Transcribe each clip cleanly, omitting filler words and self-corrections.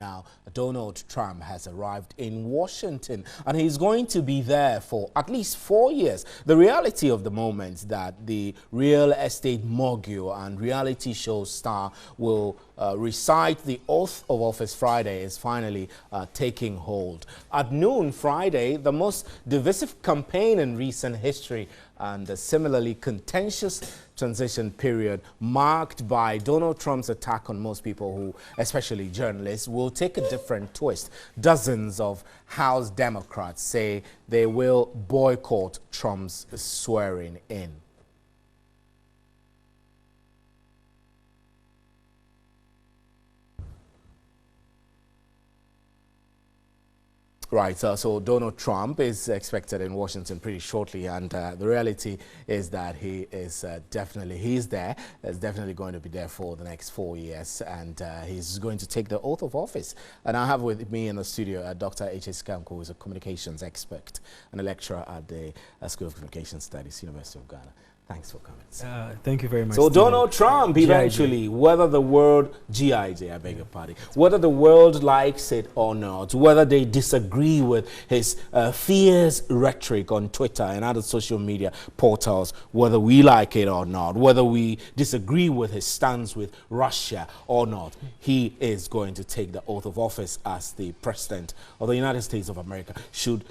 Now, Donald Trump has arrived in Washington and he's going to be there for at least 4 years. The reality of the moment that the real estate mogul and reality show star will recite the oath of office Friday is finally taking hold. At noon Friday, the most divisive campaign in recent history and a similarly contentious transition period marked by Donald Trump's attack on most people who, especially journalists, will take a different twist. Dozens of House Democrats say they will boycott Trump's swearing in. Right, so Donald Trump is expected in Washington pretty shortly, and the reality is that he is he's there. He's definitely going to be there for the next 4 years, and he's going to take the oath of office. And I have with me in the studio Dr. H.S. Kamko, who is a communications expert and a lecturer at the School of Communication Studies, University of Ghana. Thanks for coming. Thank you very much. So Donald Trump, eventually, whether the world, G.I.J., I beg your pardon, whether the world likes it or not, whether they disagree with his fierce rhetoric on Twitter and other social media portals, whether we like it or not, whether we disagree with his stance with Russia or not, he is going to take the oath of office as the president of the United States of America. Should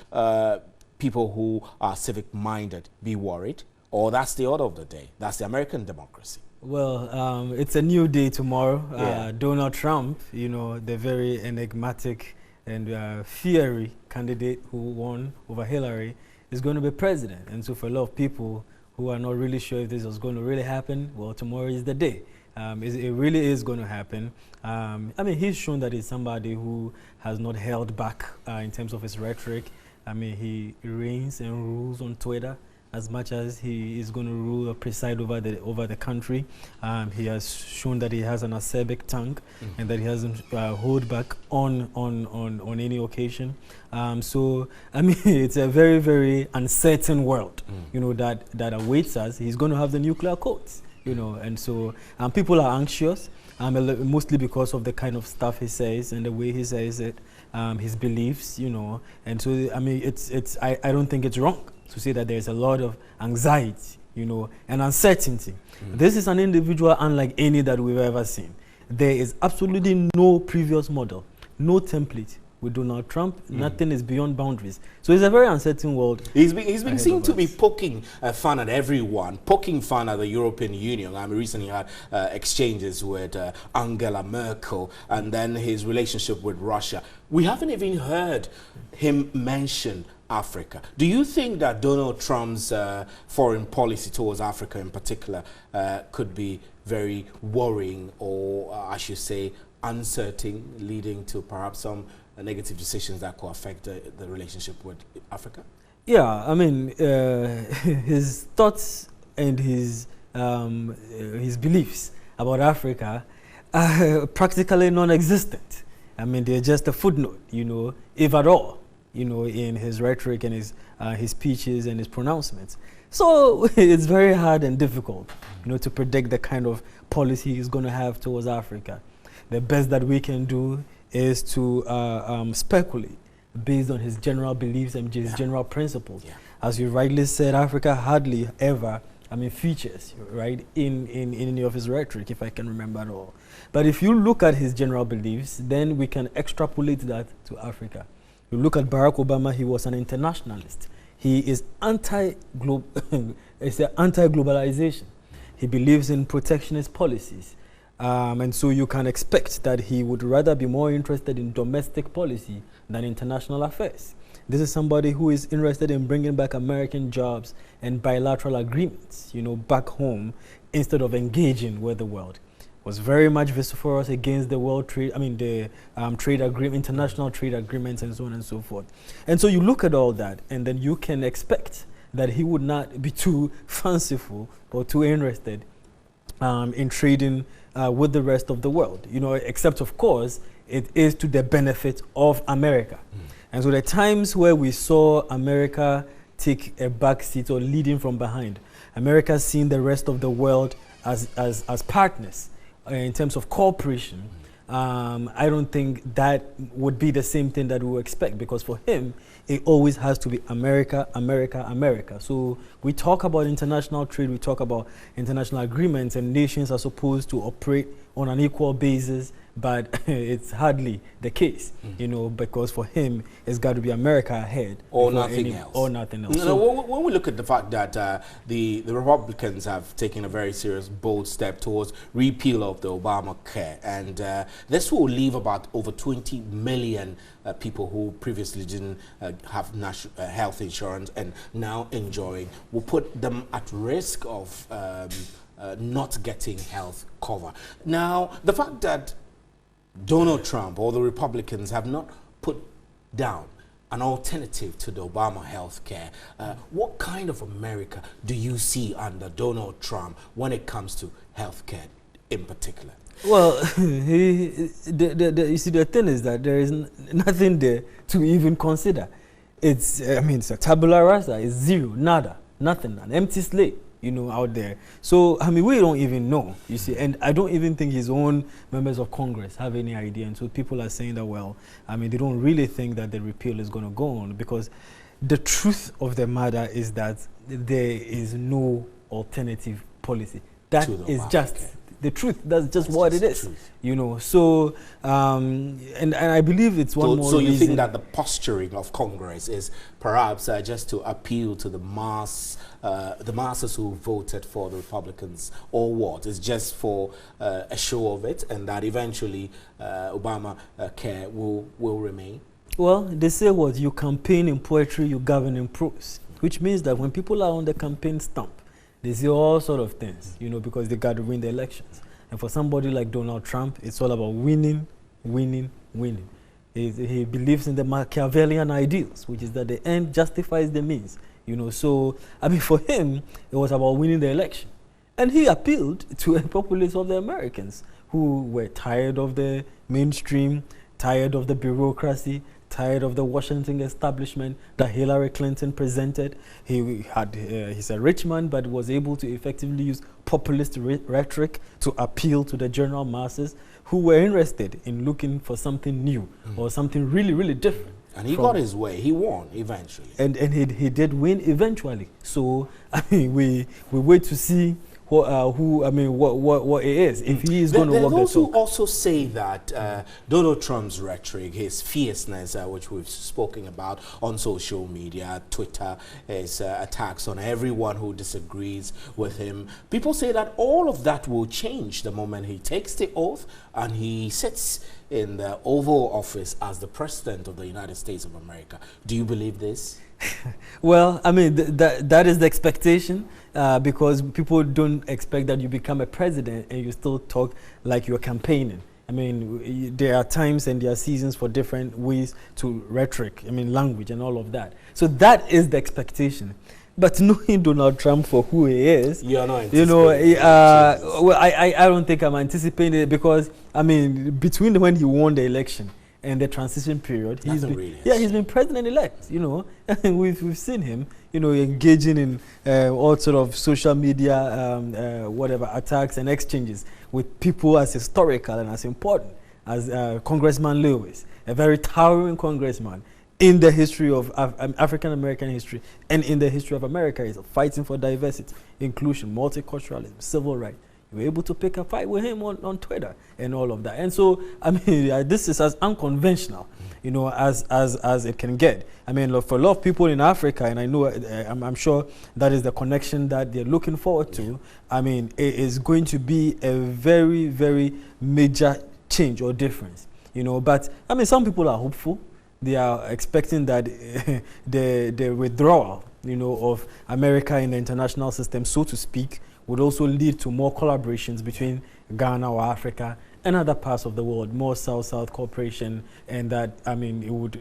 people who are civic-minded be worried? Or that's the order of the day. That's the American democracy. Well, it's a new day tomorrow. Yeah. Donald Trump, you know, the very enigmatic and fiery candidate who won over Hillary, is going to be president. And so for a lot of people who are not really sure if this is going to really happen, well, tomorrow is the day. It really is going to happen. I mean, he's shown that he's somebody who has not held back in terms of his rhetoric. I mean, he reigns and rules on Twitter as much as he is going to rule or preside over the country. He has shown that he has an acerbic tongue and that he hasn't hold back on any occasion. So, I mean, it's a very, very uncertain world, you know, that awaits us. He's going to have the nuclear codes, you know, and so people are anxious, mostly because of the kind of stuff he says and the way he says it, his beliefs, you know, and so, I mean, I don't think it's wrong to say that there's a lot of anxiety, you know, and uncertainty. This is an individual unlike any that we've ever seen. There is absolutely no previous model, no template with Donald Trump. Nothing is beyond boundaries. So it's a very uncertain world. He's been seen to be poking fun at everyone, poking fun at the European Union. I mean, recently had exchanges with Angela Merkel, and then his relationship with Russia. We haven't even heard him mention Africa. Do you think that Donald Trump's foreign policy towards Africa in particular could be very worrying, or I should say uncertain, leading to perhaps some negative decisions that could affect the relationship with Africa? Yeah, I mean, his thoughts and his beliefs about Africa are practically non-existent. I mean, they're just a footnote, you know, if at all, you know, in his rhetoric and his speeches and his pronouncements. So it's very hard and difficult, you know, to predict the kind of policy he's going to have towards Africa. The best that we can do is to speculate based on his general beliefs and his general principles. Yeah. As you rightly said, Africa hardly ever, I mean, features, right, in any of his rhetoric, if I can remember at all. But if you look at his general beliefs, then we can extrapolate that to Africa. You look at Barack Obama, he was an internationalist. He is anti-globalization. He believes in protectionist policies. And so you can expect that he would rather be more interested in domestic policy than international affairs. This is somebody who is interested in bringing back American jobs and bilateral agreements, you know, back home instead of engaging with the world. Was very much vociferous against the world trade, I mean the trade agreement, international trade agreements and so on and so forth. And so you look at all that and then you can expect that he would not be too fanciful or too interested in trading with the rest of the world, you know, except of course it is to the benefit of America. And so the times where we saw America take a back seat or leading from behind, America seeing the rest of the world as partners in terms of cooperation, I don't think that would be the same thing that we would expect, because for him, it always has to be America, America, America. So we talk about international trade, we talk about international agreements, and nations are supposed to operate on an equal basis, but it's hardly the case, you know, because for him, it's got to be America ahead. Or nothing else. Or nothing else. No, So when we look at the fact that the Republicans have taken a very serious, bold step towards repeal of the Obamacare, and this will leave about over 20 million people who previously didn't have health insurance and now enjoying, will put them at risk of not getting health cover. Now, the fact that Donald Trump or the Republicans have not put down an alternative to the Obama health care, what kind of America do you see under Donald Trump when it comes to health care in particular? well, you see, the thing is that there is nothing there to even consider. It's, I mean, it's a tabula rasa, it's zero, nada, nothing, an empty slate, you know, out there. So, I mean, we don't even know, you see, and I don't even think his own members of Congress have any idea. And so people are saying that, well, I mean, they don't really think that the repeal is going to go on, because the truth of the matter is that there is no alternative policy. That is just the truth. That's just what it is, you know. So, and I believe it's one more. So you reason. think that the posturing of Congress is perhaps just to appeal to the masses who voted for the Republicans, or what? It's just for a show of it, and that eventually Obama care will remain? Well, they say what? You campaign in poetry, you govern in prose, which means that when people are on the campaign stump, they say all sort of things, you know, because they got to win the elections. And for somebody like Donald Trump, it's all about winning, winning, winning. He believes in the Machiavellian ideals, which is that the end justifies the means, you know. So, I mean, for him, it was about winning the election. And he appealed to a populace of the Americans who were tired of the mainstream, tired of the bureaucracy, tired of the Washington establishment that Hillary Clinton presented. He's a rich man, but was able to effectively use populist rhetoric to appeal to the general masses who were interested in looking for something new or something really, really different. And he got his way. He won eventually. And he did win eventually. So, I mean, we wait to see what it is, if he is going to walk the talk. Those who also say that Donald Trump's rhetoric, his fierceness, which we've spoken about on social media, Twitter, his attacks on everyone who disagrees with him, people say that all of that will change the moment he takes the oath and he sits in the Oval Office as the President of the United States of America. Do you believe this? Well, I mean, that is the expectation, because people don't expect that you become a president and you still talk like you're campaigning. I mean, there are times and there are seasons for different ways to rhetoric, I mean, language and all of that. So that is the expectation. But knowing Donald Trump for who he is, you're not you know, well, I don't think I'm anticipating it, because, I mean, between when he won the election and the transition period, he's been president-elect, you know, and we've seen him, you know, engaging in all sort of social media, whatever, attacks and exchanges with people as historical and as important as Congressman Lewis, a very towering congressman in the history of African-American history and in the history of America, is fighting for diversity, inclusion, multiculturalism, civil rights. You were able to pick a fight with him on Twitter and all of that. And so, I mean, this is as unconventional, you know, as it can get. I mean, for a lot of people in Africa, and I know, I'm sure that is the connection that they're looking forward to. I mean, it is going to be a very, very major change or difference, you know. But, I mean, some people are hopeful. They are expecting that the withdrawal, you know, of America in the international system, so to speak, would also lead to more collaborations between Ghana or Africa and other parts of the world, more South-South cooperation, and that, I mean, it would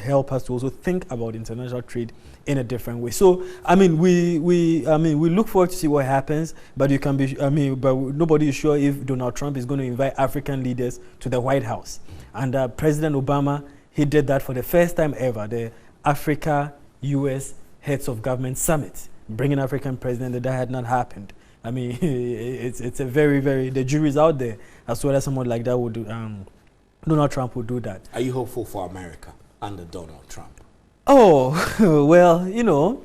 help us to also think about international trade in a different way. So, I mean, we look forward to see what happens, but you can be, but nobody is sure if Donald Trump is going to invite African leaders to the White House. And President Obama, he did that for the first time ever, the Africa-U.S. Heads of Government Summit, bringing African president. That had not happened I mean, it's a very, the jury's out there as to whether someone like that would do, Donald Trump would do that. Are you hopeful for America under Donald Trump? Oh, well, you know,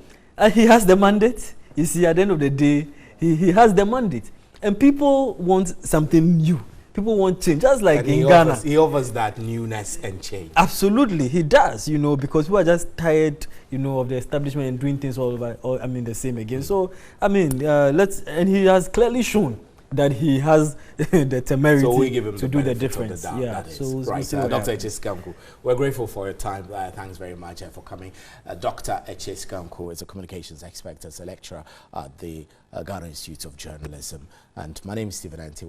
he has the mandate. You see, at the end of the day, he has the mandate. And people want something new. People want change, just like in Ghana. He offers that newness and change. Absolutely, he does, you know, because we are just tired, you know, of the establishment and doing things all over, the same again. So, I mean, and he has clearly shown that he has the temerity to do the difference. So right, Dr. Eches Gamku, we're grateful for your time. Thanks very much for coming. Dr. Eches Gamku is a communications expert, as a lecturer at the Ghana Institute of Journalism. And my name is Stephen Anti.